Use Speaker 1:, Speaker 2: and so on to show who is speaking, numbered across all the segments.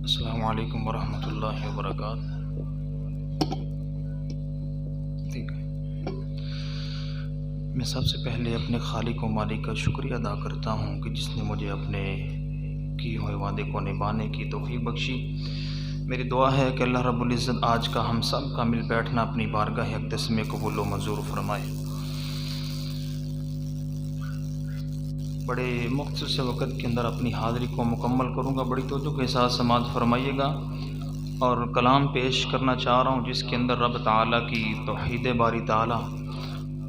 Speaker 1: अस्सलामु अलैकुम वरहमतुल्लाहि वबरकातुहू। ठीक है, मैं सबसे पहले अपने खालिक व मालिक का शुक्रिया अदा करता हूँ कि जिसने मुझे अपने किए हुए वादे को निभाने की तौफीक बख्शी। मेरी दुआ है कि अल्लाह रब्बुल इज़्ज़त आज का हम सब का मिल बैठना अपनी बारगाह अक़दस में कबूल व मंजूर फरमाए। बड़े मुख्तसर वक़्त के अंदर अपनी हाज़िरी को मुकम्मल करूँगा, बड़ी तवज्जो के साथ समाअत फरमाइएगा। और कलाम पेश करना चाह रहा हूँ जिसके अंदर रब ताला की तौहीद बारी ताला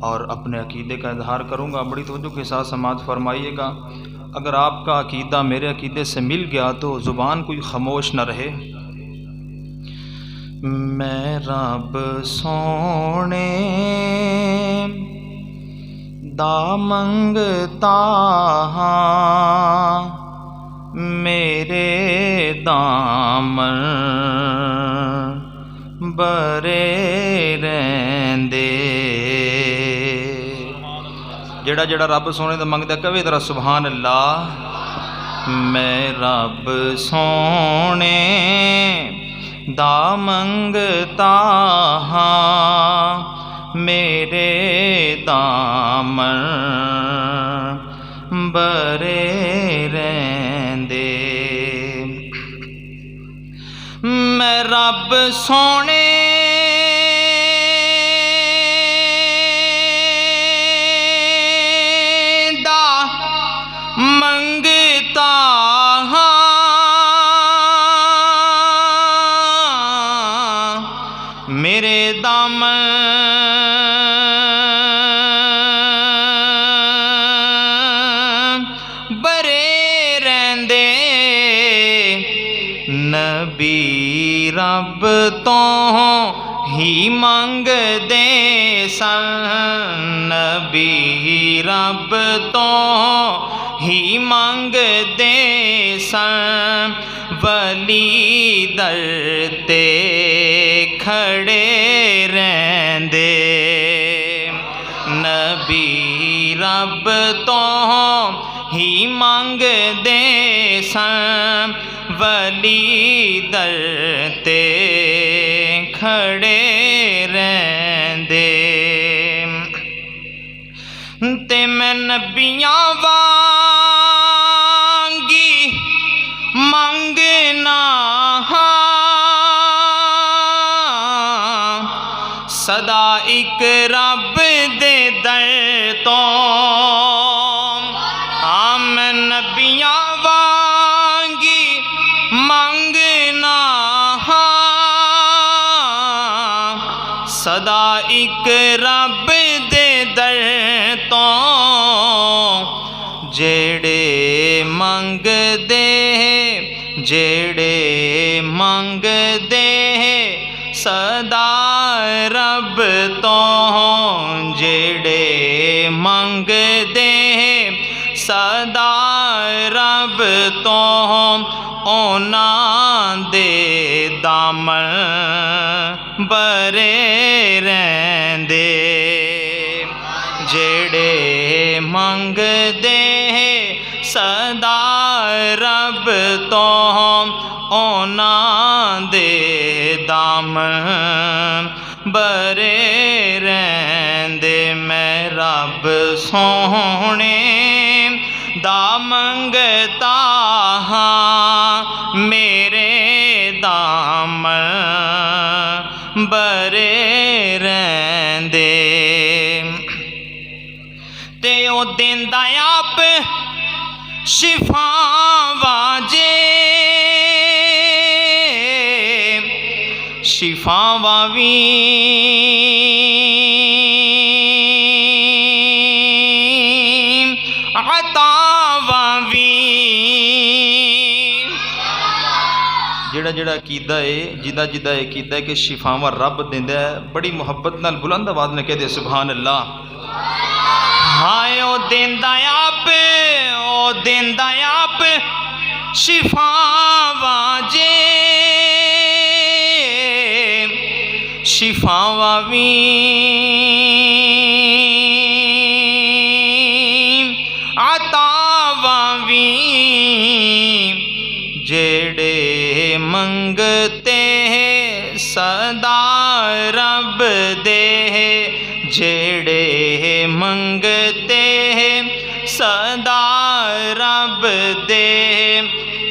Speaker 1: और अपने अकीदे का इजहार करूँगा, बड़ी तवज्जो के साथ समाअत फरमाइएगा। अगर आपका अकीदा मेरे अकीदे से मिल गया तो ज़ुबान कोई ख़ामोश न रहे। मैं रब सोने दा मंगता हाँ, मेरे दामन बरे रहंदे। जेड़ा जेड़ा रब सोने दा मंगदा कवे तेरा सुभान अल्लाह। मैं रब सोने दा मंगता हाँ, मेरे दामन बरे रहंदे। मैं रब सोने दा मंगता हाँ, मेरे दामन बरे रहंदे। नबी रब तो ही मंगदे सन, नबी रब तो ही मंगदे सन। वली दर ते खड़े रहंदे। नबी रब तो ही मंगदे सन, वली दर ते खड़े रहंदे। ते मैं नबियां वांगी मंगना हाँ, सदा एक रब दे दर तो। हाँ मैं नबियां वांगी मंगना हाँ, सदा एक रब दे दर तो। जेड़े मंगदे जेड़े मंगदे सदा रब तो, जेड़े मंगदे सदा रब तो। ओना दे दामन बरे रहंदे। जेड़े मंगदे सदा रब तो, ओना दे दामन बरे रहंदे। मैं रब सोहने दा मंगता हाँ, मेरे दामन बरे रहंदे। ते ओ देंदा आप शिफावां जे, शिफावां वी अतावां वी। जेड़ा जेड़ा अकीदा है, जिदा जिदा अकीदा है कि शिफावां रब देंदा है, बड़ी मुहब्बत नाल बुलंद आवाज़ में कहदे सुभान अल्लाह। हाय ओ देंदा आप, ओ देंदा आप शिफावां जे, शिफावां वी अतावां वी। जेड़े मंगते सदा रब दे, जेड़े मंगते सदा रब दे,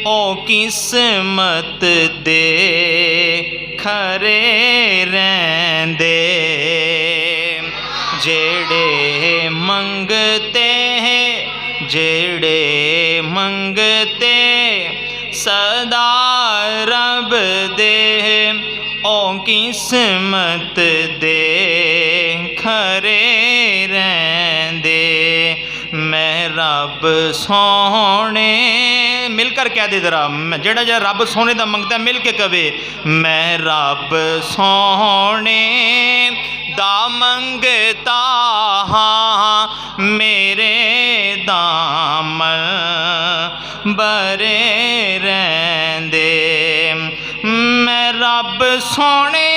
Speaker 1: ओ किस्मत दे खरे रहंदे। जेड़े मंगते जेड़े मंगते सदा रब दे, ओ किस्मत दे खरे रहंदे। मैं रब सोने, मिलकर कह दे जरा, जेड़ा जेड़ा रब सोने दा मंगता मिल के कवे, मैं रब सोने दा मंगता हाँ, मेरे दामन बरे रहंदे। मैं रब सोने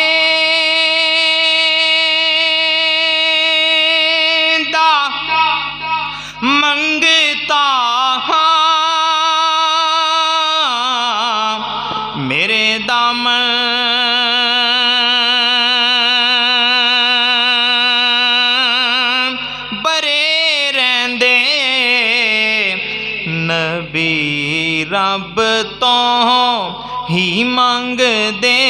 Speaker 1: दा मंगता हाँ, मेरे दामन बरे रहंदे। नबी रब तो ही मंगदे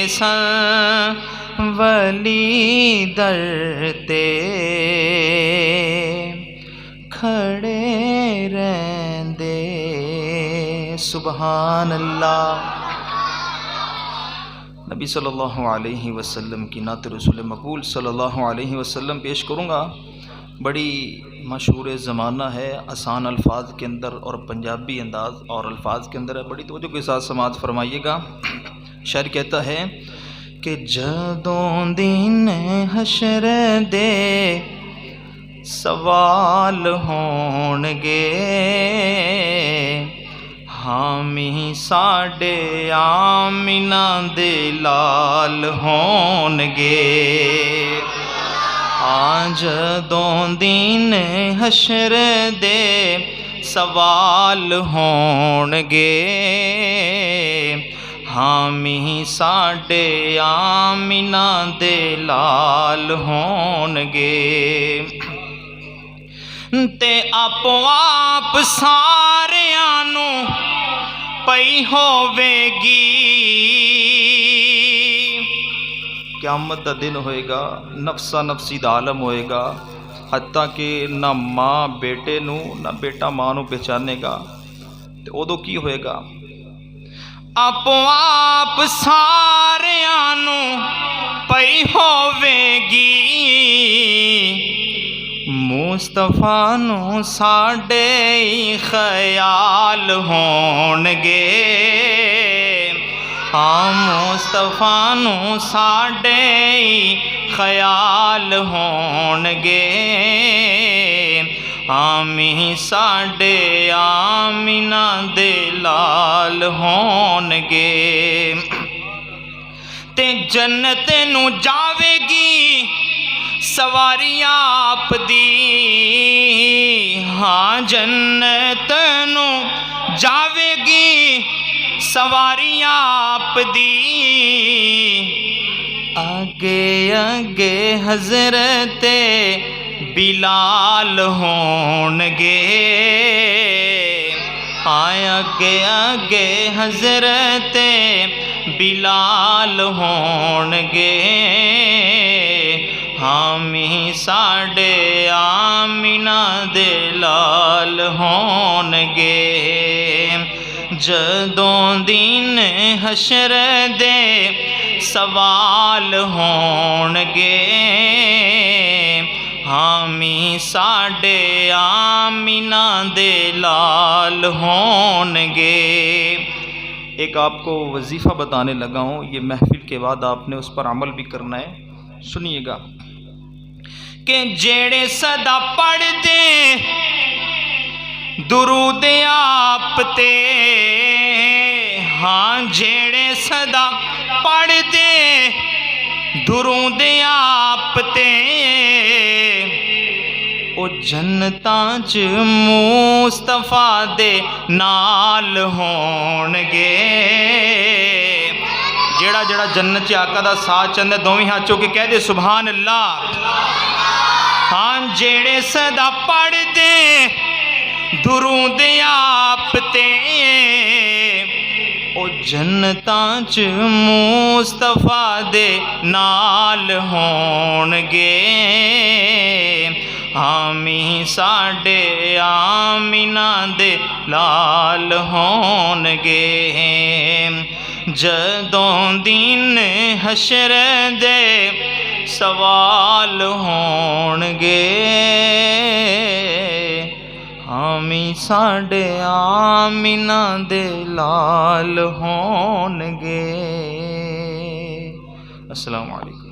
Speaker 1: सन, वली दर ते खड़े रहंदे। सुबहान अल्लाह। नबी सल्लल्लाहु अलैहि वसल्लम की नात रसूल मकबूल सल्लल्लाहु अलैहि वसल्लम पेश करूँगा। बड़ी मशहूर ज़माना है, आसान अल्फाज के अंदर और पंजाबी अंदाज़ और अल्फाज के अंदर है। बड़ी तवज्जो के साथ समाअत फरमाइएगा। शायर कहता है कि जदों दिन हशर दे सवाल होणगे, हामी साडे आमिना दे लाल होणगे। जदों दिन हशर दे सवाल होणगे, हामी साडे आमिना दे लाल होणगे। ते आपो आप सारियां नूं पई होवेगी, क़यामत दा दिन होएगा, नफसा नफसी दा आलम होएगा, हत्ता कि ना माँ बेटे नूं ना बेटा माँ नूं पहचानेगा। ते उदों की होएगा? आपो आप सारियां नूं पई होवेगी, मुस्तफा नूं साडे ख्याल होणगे। हाँ, मुस्तफा नूं साडे ख्याल होणगे, आमी साडे आमिना दे लाल होणगे। ते जन्नत नूं जावेगी सवारी आप दी, हाँ जन्नत नूं जावेगी सवारी आप दी। आगे आगे हजरत बिलाल होणगे, आगे आगे हजरत बिलाल होणगे, हामी साडे आमिना दे लाल होणगे। जदों दिन हशर दे सवाल होणगे, हामी साडे आमिना दे लाल होणगे। एक आपको वजीफ़ा बताने लगा हूँ, ये महफिल के बाद आपने उस पर अमल भी करना है। सुनिएगा कि जेड़े सदा पढ़ दे दुरूद आप ते, हाँ जेड़े सदा पढ़ दे दुरूद आप ते, ओ जन्नतां च मुस्तफा दे नाल होणगे। वाला जड़ा जन्नत च आका दा साथ चाहता दोवें हाथ चुक के कह दे सुभान अल्लाह। हाँ जेड़े सदा पढ़दे दुरूद आप ते ओ जन्नतां च मुस्तफा दे नाल होणगे। आमी साडे आमीना दे लाल होणगे। जदों दिन हशर दे सवाल होणगे। आमी साडे आमीना दे लाल होणगे। अस्सलामु अलैकुम।